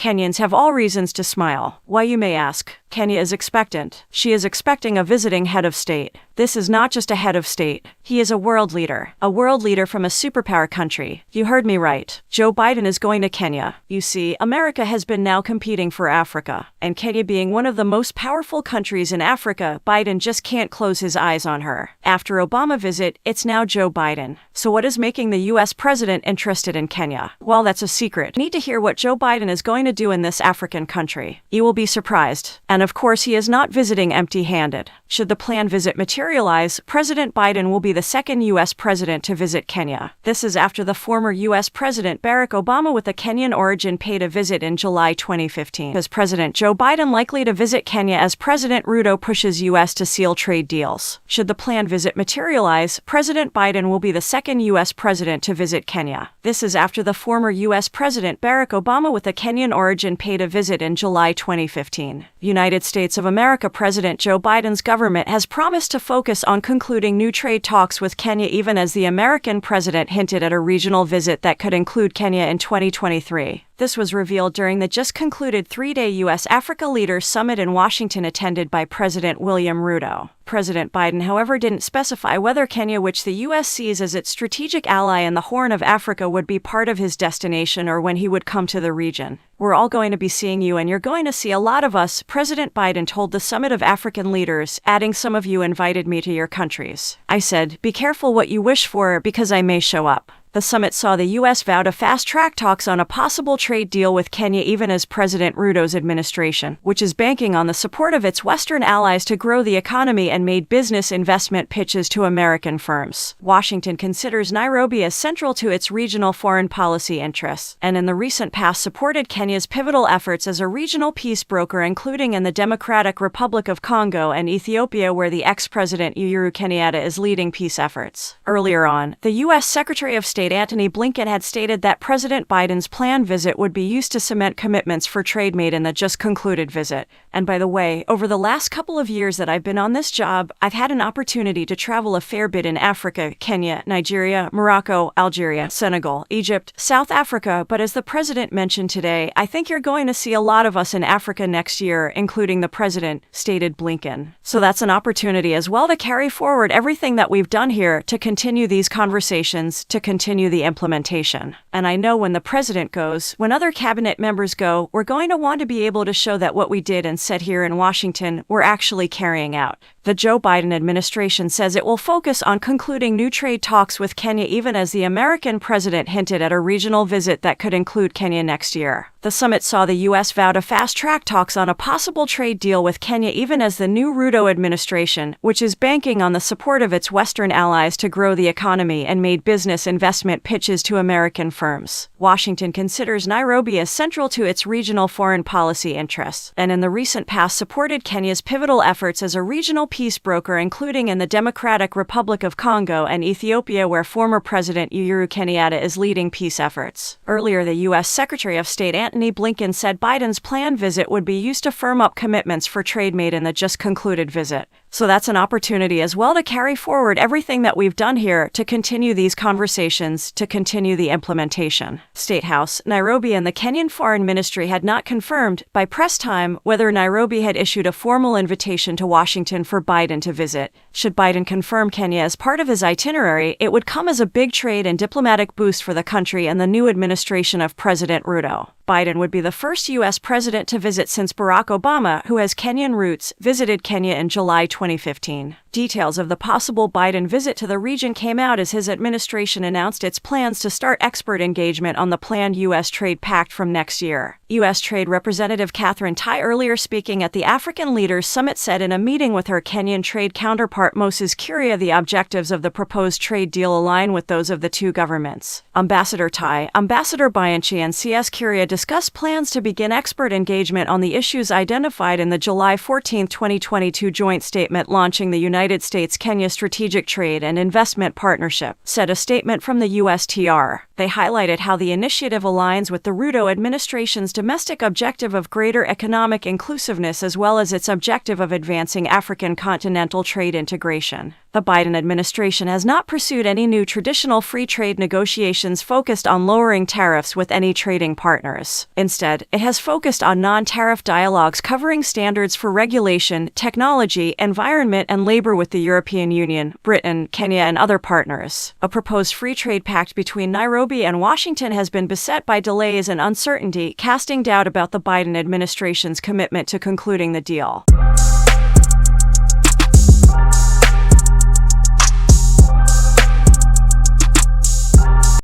Kenyans have all reasons to smile. Why, you may ask? Kenya is expectant. She is expecting a visiting head of state. This is not just a head of state. He is a world leader from a superpower country. You heard me right. Joe Biden is going to Kenya. You see, America has been now competing for Africa, and Kenya being one of the most powerful countries in Africa, Biden just can't close his eyes on her. After Obama visit, it's now Joe Biden. So what is making the U.S. president interested in Kenya? Well, that's a secret. You need to hear what Joe Biden is going to do in this African country. You will be surprised. And of course, he is not visiting empty-handed. Should the planned visit materialize, President Biden will be the second U.S. president to visit Kenya. This is after the former U.S. President Barack Obama with a Kenyan origin paid a visit in July 2015. Is President Joe Biden likely to visit Kenya as President Ruto pushes U.S. to seal trade deals? Should the planned visit materialize, President Biden will be the second U.S. president to visit Kenya. This is after the former U.S. President Barack Obama with a Kenyan origin paid a visit in July 2015. United States of America President Joe Biden's government has promised to focus on concluding new trade talks with Kenya, even as the American president hinted at a regional visit that could include Kenya in 2023. This was revealed during the just concluded three-day U.S.-Africa Leaders Summit in Washington attended by President William Ruto. President Biden, however, didn't specify whether Kenya, which the U.S. sees as its strategic ally in the Horn of Africa, would be part of his destination or when he would come to the region. We're all going to be seeing you, and you're going to see a lot of us, President Biden told the Summit of African Leaders, adding, some of you invited me to your countries. I said, be careful what you wish for because I may show up. The summit saw the U.S. vow to fast-track talks on a possible trade deal with Kenya, even as President Ruto's administration, which is banking on the support of its Western allies to grow the economy and made business investment pitches to American firms. Washington considers Nairobi as central to its regional foreign policy interests, and in the recent past supported Kenya's pivotal efforts as a regional peace broker, including in the Democratic Republic of Congo and Ethiopia, where the ex-president Uhuru Kenyatta is leading peace efforts. Earlier on, the U.S. Secretary of State Antony Blinken had stated that President Biden's planned visit would be used to cement commitments for trade made in the just concluded visit. And by the way, over the last couple of years that I've been on this job, I've had an opportunity to travel a fair bit in Africa, Kenya, Nigeria, Morocco, Algeria, Senegal, Egypt, South Africa, but as the president mentioned today, I think you're going to see a lot of us in Africa next year, including the president, stated Blinken. So that's an opportunity as well to carry forward everything that we've done here, to continue these conversations, to continue the implementation. And I know when the president goes, when other cabinet members go, we're going to want to be able to show that what we did and said here in Washington, we're actually carrying out. The Joe Biden administration says it will focus on concluding new trade talks with Kenya, even as the American president hinted at a regional visit that could include Kenya next year. The summit saw the U.S. vow to fast-track talks on a possible trade deal with Kenya, even as the new Ruto administration, which is banking on the support of its Western allies to grow the economy and made business investment pitches to American firms. Washington considers Nairobi as central to its regional foreign policy interests, and in the recent past supported Kenya's pivotal efforts as a regional peace broker, including in the Democratic Republic of Congo and Ethiopia, where former President Uhuru Kenyatta is leading peace efforts. Earlier, the U.S. Secretary of State Antony Blinken said Biden's planned visit would be used to firm up commitments for trade made in the just concluded visit. So that's an opportunity as well to carry forward everything that we've done here, to continue these conversations, to continue the implementation. State House, Nairobi, and the Kenyan Foreign Ministry had not confirmed, by press time, whether Nairobi had issued a formal invitation to Washington for Biden to visit. Should Biden confirm Kenya as part of his itinerary, it would come as a big trade and diplomatic boost for the country and the new administration of President Ruto. Biden would be the first U.S. president to visit since Barack Obama, who has Kenyan roots, visited Kenya in July 2015. Details of the possible Biden visit to the region came out as his administration announced its plans to start expert engagement on the planned U.S. trade pact from next year. U.S. Trade Representative Catherine Tai, earlier speaking at the African Leaders Summit, said in a meeting with her Kenyan trade counterpart Moses Kuria the objectives of the proposed trade deal align with those of the two governments. Ambassador Tai, Ambassador Bianchi, and C.S. Kuria discussed plans to begin expert engagement on the issues identified in the July 14, 2022 joint statement launching the United States-Kenya Strategic Trade and Investment Partnership, said a statement from the USTR. They highlighted how the initiative aligns with the Ruto administration's domestic objective of greater economic inclusiveness, as well as its objective of advancing African continental trade integration. The Biden administration has not pursued any new traditional free trade negotiations focused on lowering tariffs with any trading partners. Paris. Instead, it has focused on non-tariff dialogues covering standards for regulation, technology, environment, and labor with the European Union, Britain, Kenya, and other partners. A proposed free trade pact between Nairobi and Washington has been beset by delays and uncertainty, casting doubt about the Biden administration's commitment to concluding the deal.